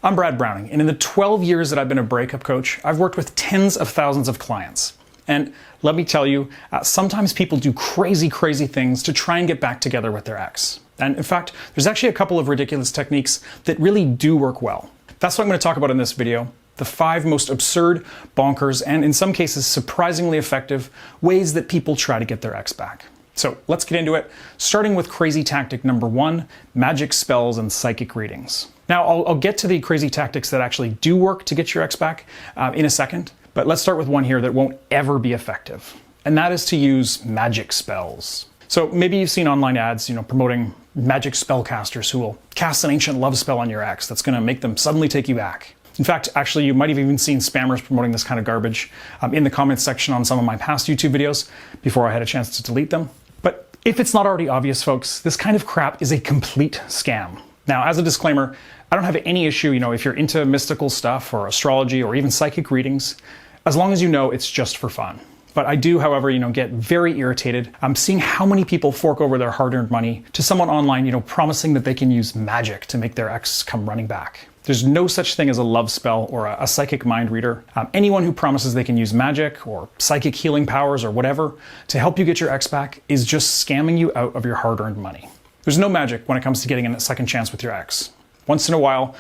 I'm Brad Browning, and in the 12 years that I've been a breakup coach, I've worked with tens of thousands of clients. And let me tell you, sometimes people do crazy things to try and get back together with their ex. And in fact, there's actually a couple of ridiculous techniques that really do work well. That's what I'm going to talk about in this video. The 5 most absurd, bonkers, and in some cases surprisingly effective ways that people try to get their ex back. So let's get into it, starting with crazy tactic number 1, magic spells and psychic readings. Now, I'll get to the crazy tactics that actually do work to get your ex back in a second, but let's start with one here that won't ever be effective, and that is to use magic spells. So maybe you've seen online ads, promoting magic spellcasters who will cast an ancient love spell on your ex that's going to make them suddenly take you back. In fact, actually, you might have even seen spammers promoting this kind of garbage in the comments section on some of my past YouTube videos before I had a chance to delete them. But if it's not already obvious, folks, this kind of crap is a complete scam. Now, as a disclaimer, I don't have any issue, if you're into mystical stuff or astrology or even psychic readings, as long as you know it's just for fun. But I do, however, get very irritated. I'm seeing how many people fork over their hard-earned money to someone online, promising that they can use magic to make their ex come running back. There's no such thing as a love spell or a psychic mind reader. Anyone who promises they can use magic or psychic healing powers or whatever to help you get your ex back is just scamming you out of your hard-earned money. There's no magic when it comes to getting a second chance with your ex. Once in a while,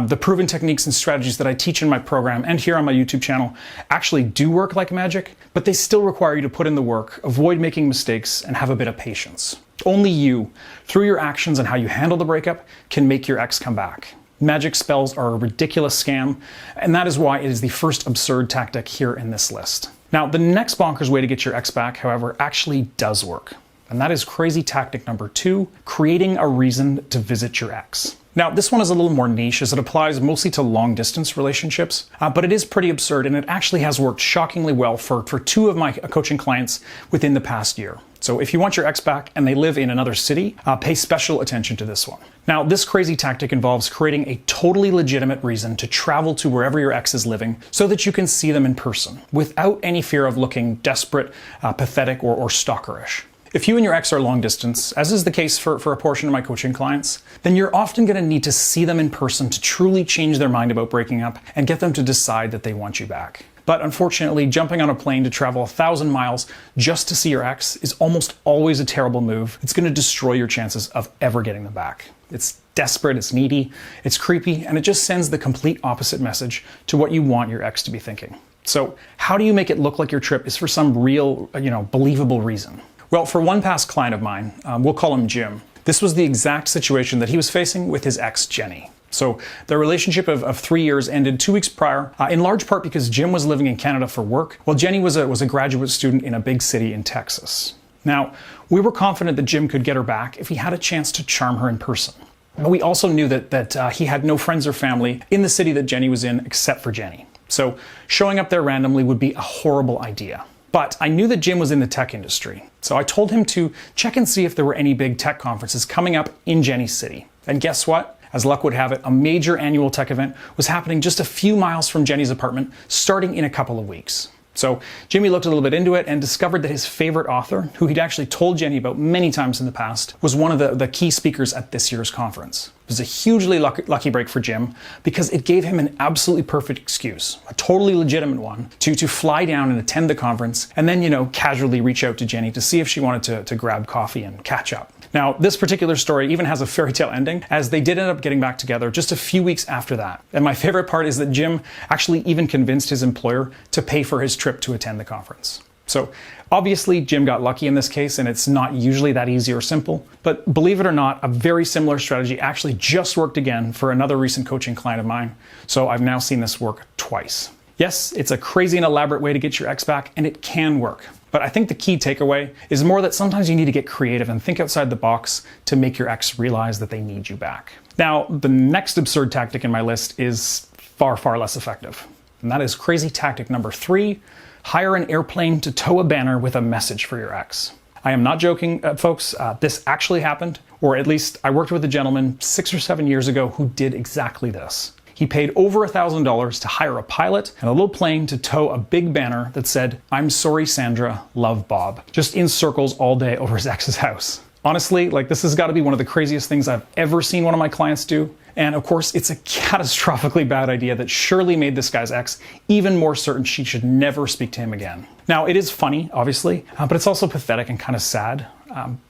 the proven techniques and strategies that I teach in my program and here on my YouTube channel actually do work like magic, but they still require you to put in the work, avoid making mistakes, and have a bit of patience. Only you, through your actions and how you handle the breakup, can make your ex come back. Magic spells are a ridiculous scam, and that is why it is the first absurd tactic here in this list. Now, the next bonkers way to get your ex back, however, actually does work. And that is crazy tactic number 2, creating a reason to visit your ex. Now, this one is a little more niche as it applies mostly to long-distance relationships, but it is pretty absurd and it actually has worked shockingly well for 2 of my coaching clients within the past year. So if you want your ex back and they live in another city, pay special attention to this one. Now, this crazy tactic involves creating a totally legitimate reason to travel to wherever your ex is living so that you can see them in person without any fear of looking desperate, pathetic, or stalkerish. If you and your ex are long distance, as is the case for a portion of my coaching clients, then you're often going to need to see them in person to truly change their mind about breaking up and get them to decide that they want you back. But unfortunately, jumping on a plane to travel 1,000 miles just to see your ex is almost always a terrible move. It's going to destroy your chances of ever getting them back. It's desperate, it's needy, it's creepy, and it just sends the complete opposite message to what you want your ex to be thinking. So how do you make it look like your trip is for some real, believable reason? Well, for one past client of mine, we'll call him Jim, this was the exact situation that he was facing with his ex, Jenny. So their relationship of 3 years ended 2 weeks prior, in large part because Jim was living in Canada for work, while Jenny was a graduate student in a big city in Texas. Now, we were confident that Jim could get her back if he had a chance to charm her in person. But we also knew that he had no friends or family in the city that Jenny was in except for Jenny. So showing up there randomly would be a horrible idea. But I knew that Jim was in the tech industry, so I told him to check and see if there were any big tech conferences coming up in Jenny's city. And guess what? As luck would have it, a major annual tech event was happening just a few miles from Jenny's apartment, starting in a couple of weeks. So Jimmy looked a little bit into it and discovered that his favorite author, who he'd actually told Jenny about many times in the past, was one of the key speakers at this year's conference. It was a hugely lucky break for Jim because it gave him an absolutely perfect excuse, a totally legitimate one, to fly down and attend the conference and then, casually reach out to Jenny to see if she wanted to grab coffee and catch up. Now, this particular story even has a fairy tale ending, as they did end up getting back together just a few weeks after that. And my favorite part is that Jim actually even convinced his employer to pay for his trip to attend the conference. So obviously Jim got lucky in this case, and it's not usually that easy or simple, but believe it or not, a very similar strategy actually just worked again for another recent coaching client of mine. So I've now seen this work twice. Yes, it's a crazy and elaborate way to get your ex back, and it can work. But I think the key takeaway is more that sometimes you need to get creative and think outside the box to make your ex realize that they need you back. Now, the next absurd tactic in my list is far less effective. And that is crazy tactic number 3, hire an airplane to tow a banner with a message for your ex. I am not joking, folks. This actually happened, or at least I worked with a gentleman 6 or 7 years ago who did exactly this. He paid over $1,000 to hire a pilot and a little plane to tow a big banner that said, "I'm sorry, Sandra, love Bob," just in circles all day over his ex's house. Honestly, this has got to be one of the craziest things I've ever seen one of my clients do. And of course, it's a catastrophically bad idea that surely made this guy's ex even more certain she should never speak to him again. Now, it is funny, obviously, but it's also pathetic and kind of sad.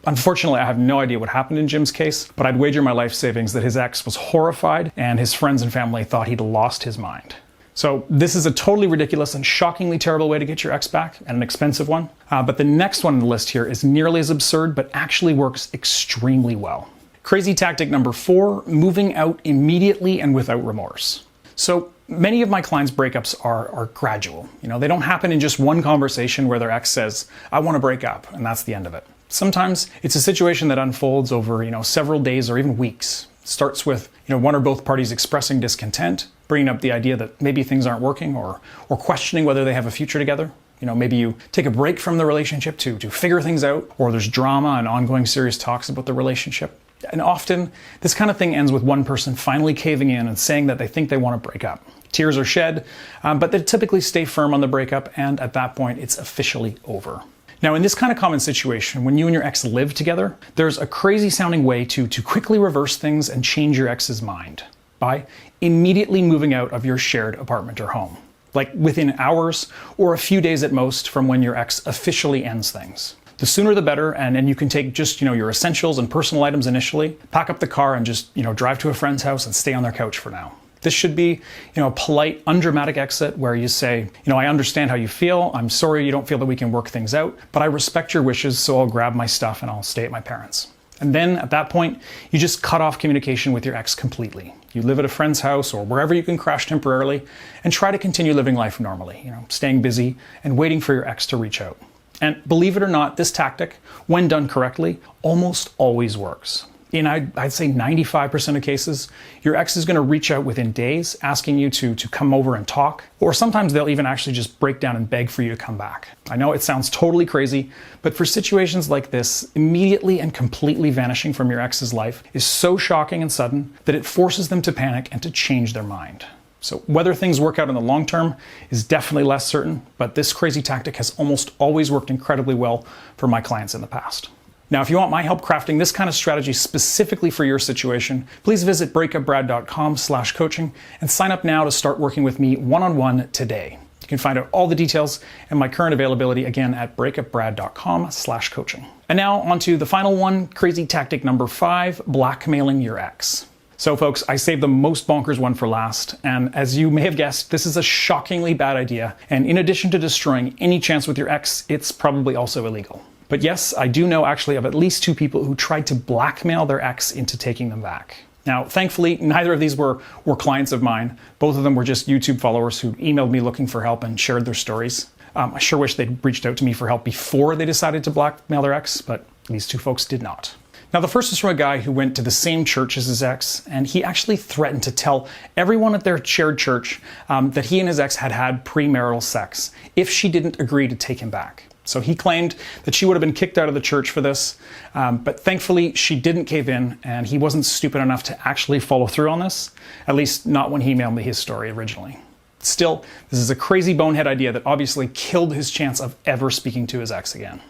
Unfortunately, I have no idea what happened in Jim's case, but I'd wager my life savings that his ex was horrified and his friends and family thought he'd lost his mind. So this is a totally ridiculous and shockingly terrible way to get your ex back, and an expensive one. But the next one on the list here is nearly as absurd, but actually works extremely well. Crazy tactic number 4, moving out immediately and without remorse. So many of my clients' breakups are gradual. They don't happen in just one conversation where their ex says, "I want to break up," and that's the end of it. Sometimes it's a situation that unfolds over, several days or even weeks. It starts with, one or both parties expressing discontent, bringing up the idea that maybe things aren't working, or questioning whether they have a future together. Maybe you take a break from the relationship to figure things out, or there's drama and ongoing serious talks about the relationship. And often, this kind of thing ends with one person finally caving in and saying that they think they want to break up. Tears are shed, but they typically stay firm on the breakup, and at that point, it's officially over. Now, in this kind of common situation, when you and your ex live together, there's a crazy sounding way to quickly reverse things and change your ex's mind by immediately moving out of your shared apartment or home, like within hours or a few days at most from when your ex officially ends things. The sooner the better, and then you can take just, your essentials and personal items initially, pack up the car and just, drive to a friend's house and stay on their couch for now. This should be, a polite, undramatic exit where you say, "I understand how you feel. I'm sorry you don't feel that we can work things out, but I respect your wishes, so I'll grab my stuff and I'll stay at my parents'." And then at that point, you just cut off communication with your ex completely. You live at a friend's house or wherever you can crash temporarily and try to continue living life normally, staying busy and waiting for your ex to reach out. And believe it or not, this tactic, when done correctly, almost always works. In I'd say 95% of cases, your ex is going to reach out within days, asking you to come over and talk, or sometimes they'll even actually just break down and beg for you to come back. I know it sounds totally crazy, but for situations like this, immediately and completely vanishing from your ex's life is so shocking and sudden that it forces them to panic and to change their mind. So whether things work out in the long term is definitely less certain, but this crazy tactic has almost always worked incredibly well for my clients in the past. Now, if you want my help crafting this kind of strategy specifically for your situation, please visit breakupbrad.com/coaching and sign up now to start working with me one-on-one today. You can find out all the details and my current availability again at breakupbrad.com/coaching. And now onto the final one, crazy tactic number 5, blackmailing your ex. So folks, I saved the most bonkers one for last, and as you may have guessed, this is a shockingly bad idea, and in addition to destroying any chance with your ex, it's probably also illegal. But yes, I do know actually of at least 2 people who tried to blackmail their ex into taking them back. Now, thankfully, neither of these were clients of mine. Both of them were just YouTube followers who emailed me looking for help and shared their stories. I sure wish they'd reached out to me for help before they decided to blackmail their ex, but these 2 folks did not. Now, the first is from a guy who went to the same church as his ex, and he actually threatened to tell everyone at their shared church that he and his ex had had premarital sex if she didn't agree to take him back. So he claimed that she would have been kicked out of the church for this, but thankfully she didn't cave in, and he wasn't stupid enough to actually follow through on this, at least not when he emailed me his story originally. Still, this is a crazy bonehead idea that obviously killed his chance of ever speaking to his ex again.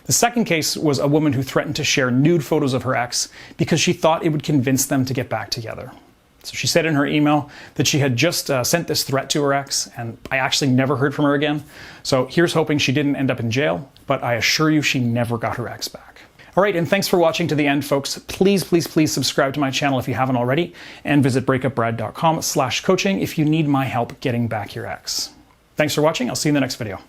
The second case was a woman who threatened to share nude photos of her ex because she thought it would convince them to get back together. So she said in her email that she had just sent this threat to her ex, and I actually never heard from her again. So here's hoping she didn't end up in jail, but I assure you she never got her ex back. All right, and thanks for watching to the end, folks. Please, please, please subscribe to my channel if you haven't already, and visit breakupbrad.com/coaching if you need my help getting back your ex. Thanks for watching. I'll see you in the next video.